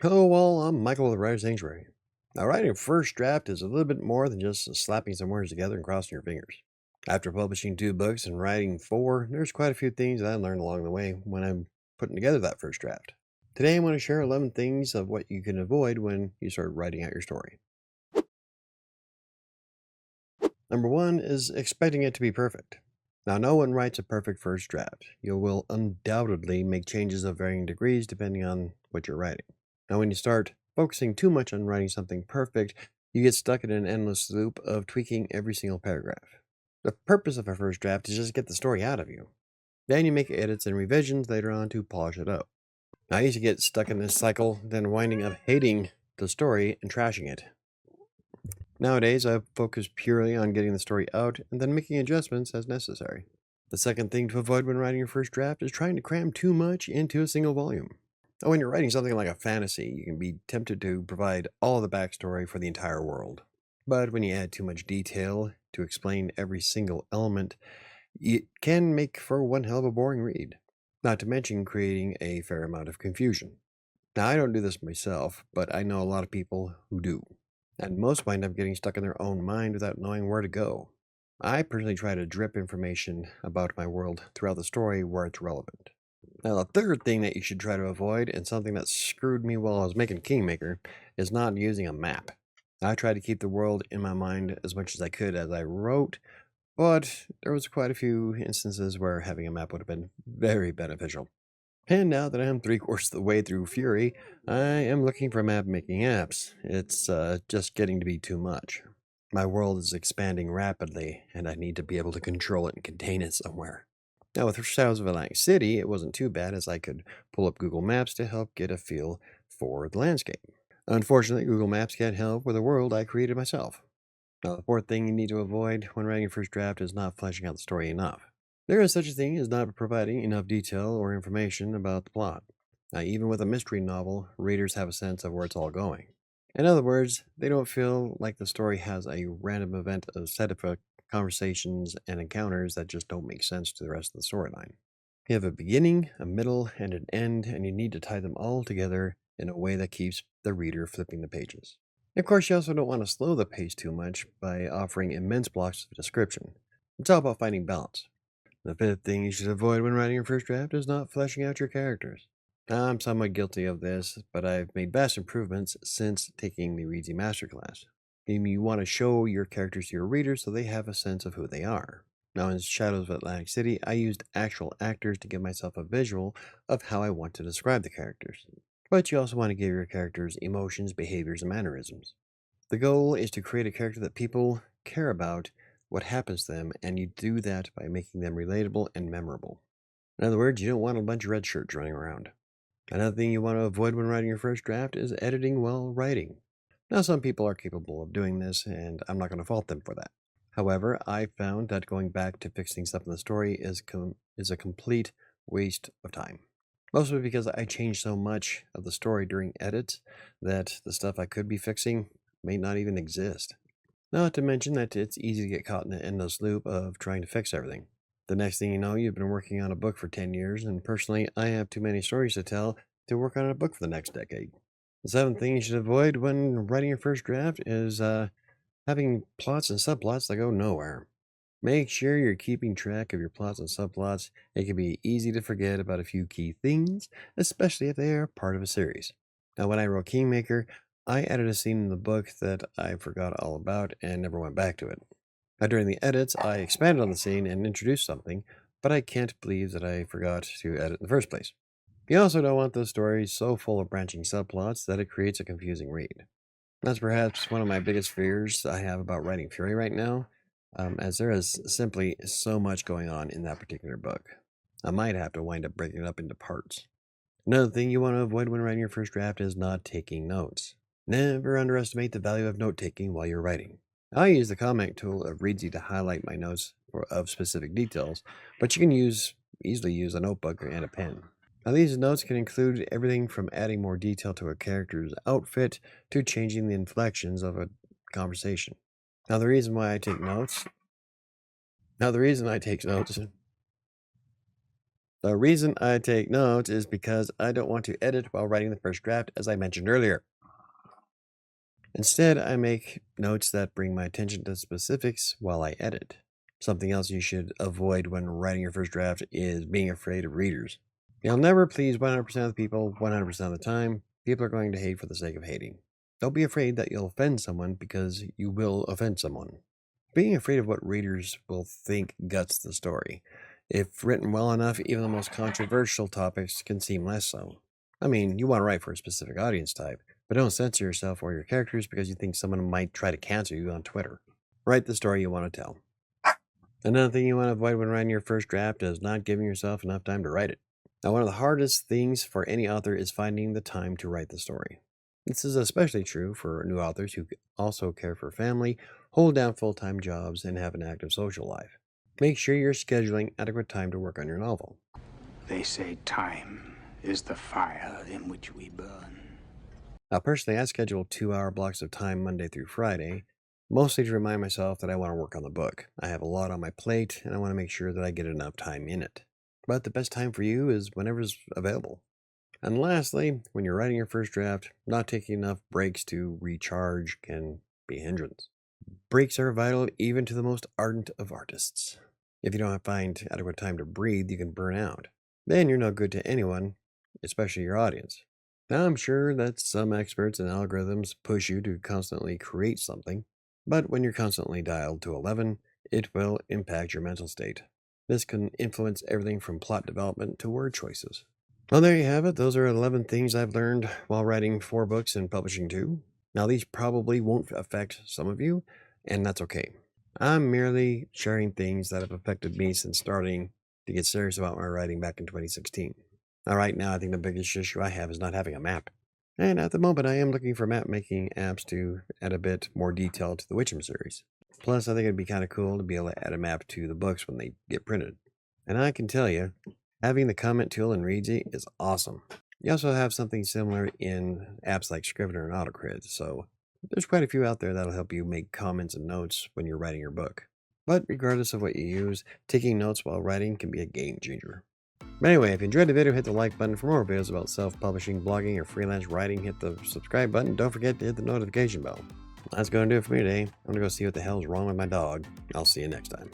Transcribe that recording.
Oh, well, I'm Michael with WriterSanctuary. Now, writing a first draft is a little bit more than just slapping some words together and crossing your fingers. After publishing two books and writing four, there's quite a few things that I learned along the way when I'm putting together that first draft. Today, I want to share 11 things of what you can avoid when you start writing out your story. Number one is expecting it to be perfect. Now, no one writes a perfect first draft. You will undoubtedly make changes of varying degrees depending on what you're writing. Now, when you start focusing too much on writing something perfect, you get stuck in an endless loop of tweaking every single paragraph. The purpose of a first draft is just to get the story out of you. Then you make edits and revisions later on to polish it up. I used to get stuck in this cycle, then winding up hating the story and trashing it. Nowadays, I focus purely on getting the story out and then making adjustments as necessary. The second thing to avoid when writing your first draft is trying to cram too much into a single volume. Now, when you're writing something like a fantasy, you can be tempted to provide all of the backstory for the entire world. But when you add too much detail to explain every single element, it can make for one hell of a boring read, not to mention creating a fair amount of confusion. Now, I don't do this myself, but I know a lot of people who do, and most wind up getting stuck in their own mind without knowing where to go. I personally try to drip information about my world throughout the story where it's relevant. Now, the third thing that you should try to avoid, and something that screwed me while I was making Kingmaker, is not using a map. I tried to keep the world in my mind as much as I could as I wrote, but there was quite a few instances where having a map would have been very beneficial. And now that I'm three-quarters of the way through Fury, I am looking for map-making apps. It's just getting to be too much. My world is expanding rapidly, and I need to be able to control it and contain it somewhere. Now, with Shadows of Atlantic City, it wasn't too bad as I could pull up Google Maps to help get a feel for the landscape. Unfortunately, Google Maps can't help with a world I created myself. Now, the fourth thing you need to avoid when writing your first draft is not fleshing out the story enough. There is such a thing as not providing enough detail or information about the plot. Now, even with a mystery novel, readers have a sense of where it's all going. In other words, they don't feel like the story has a random event, a set of conversations and encounters that just don't make sense to the rest of the storyline. You have a beginning, a middle, and an end, and you need to tie them all together in a way that keeps the reader flipping the pages. Of course, you also don't want to slow the pace too much by offering immense blocks of description. It's all about finding balance. The fifth thing you should avoid when writing your first draft is not fleshing out your characters. I'm somewhat guilty of this, but I've made vast improvements since taking the Reedsy Masterclass. You want to show your characters to your readers so they have a sense of who they are. Now, in Shadows of Atlantic City, I used actual actors to give myself a visual of how I want to describe the characters. But you also want to give your characters emotions, behaviors, and mannerisms. The goal is to create a character that people care about what happens to them, and you do that by making them relatable and memorable. In other words, you don't want a bunch of red shirts running around. Another thing you want to avoid when writing your first draft is editing while writing. Now, some people are capable of doing this, and I'm not going to fault them for that. However, I found that going back to fixing stuff in the story is a complete waste of time. Mostly because I changed so much of the story during edits that the stuff I could be fixing may not even exist. Not to mention that it's easy to get caught in the endless loop of trying to fix everything. The next thing you know, you've been working on a book for 10 years, and personally, I have too many stories to tell to work on a book for the next decade. The seventh thing you should avoid when writing your first draft is having plots and subplots that go nowhere. Make sure you're keeping track of your plots and subplots. It can be easy to forget about a few key things, especially if they are part of a series. Now, when I wrote Kingmaker, I added a scene in the book that I forgot all about and never went back to it. Now, during the edits, I expanded on the scene and introduced something, but I can't believe that I forgot to edit in the first place. You also don't want those stories so full of branching subplots that it creates a confusing read. That's perhaps one of my biggest fears I have about writing Fury right now, as there is simply so much going on in that particular book. I might have to wind up breaking it up into parts. Another thing you want to avoid when writing your first draft is not taking notes. Never underestimate the value of note taking while you're writing. I use the comment tool of Reedsy to highlight my notes of specific details, but you can easily use a notebook and a pen. Now, these notes can include everything from adding more detail to a character's outfit to changing the inflections of a conversation. Now, the reason why I take notes. Now, the reason I take notes. The reason I take notes is because I don't want to edit while writing the first draft, as I mentioned earlier. Instead, I make notes that bring my attention to specifics while I edit. Something else you should avoid when writing your first draft is being afraid of readers. You'll never please 100% of the people 100% of the time. People are going to hate for the sake of hating. Don't be afraid that you'll offend someone, because you will offend someone. Being afraid of what readers will think guts the story. If written well enough, even the most controversial topics can seem less so. I mean, you want to write for a specific audience type, but don't censor yourself or your characters because you think someone might try to cancel you on Twitter. Write the story you want to tell. Another thing you want to avoid when writing your first draft is not giving yourself enough time to write it. Now, one of the hardest things for any author is finding the time to write the story. This is especially true for new authors who also care for family, hold down full-time jobs, and have an active social life. Make sure you're scheduling adequate time to work on your novel. They say time is the fire in which we burn. Now, personally, I schedule 2-hour blocks of time Monday through Friday, mostly to remind myself that I want to work on the book. I have a lot on my plate, and I want to make sure that I get enough time in it. But the best time for you is whenever's available. And lastly, when you're writing your first draft, not taking enough breaks to recharge can be a hindrance. Breaks are vital even to the most ardent of artists. If you don't find adequate time to breathe, you can burn out. Then you're no good to anyone, especially your audience. Now, I'm sure that some experts and algorithms push you to constantly create something, but when you're constantly dialed to 11, it will impact your mental state. This can influence everything from plot development to word choices. Well, there you have it. Those are 11 things I've learned while writing 4 books and publishing 2. Now, these probably won't affect some of you, and that's okay. I'm merely sharing things that have affected me since starting to get serious about my writing back in 2016. Now, right now, I think the biggest issue I have is not having a map. And at the moment, I am looking for map-making apps to add a bit more detail to the Witchem series. Plus, I think it'd be kind of cool to be able to add a map to the books when they get printed. And I can tell you, having the comment tool in Readsy is awesome. You also have something similar in apps like Scrivener and AutoCred, so there's quite a few out there that'll help you make comments and notes when you're writing your book. But regardless of what you use, taking notes while writing can be a game changer. But anyway, if you enjoyed the video, hit the like button. For more videos about self-publishing, blogging, or freelance writing, hit the subscribe button. Don't forget to hit the notification bell. That's going to do it for me today. I'm going to go see what the hell's wrong with my dog. I'll see you next time.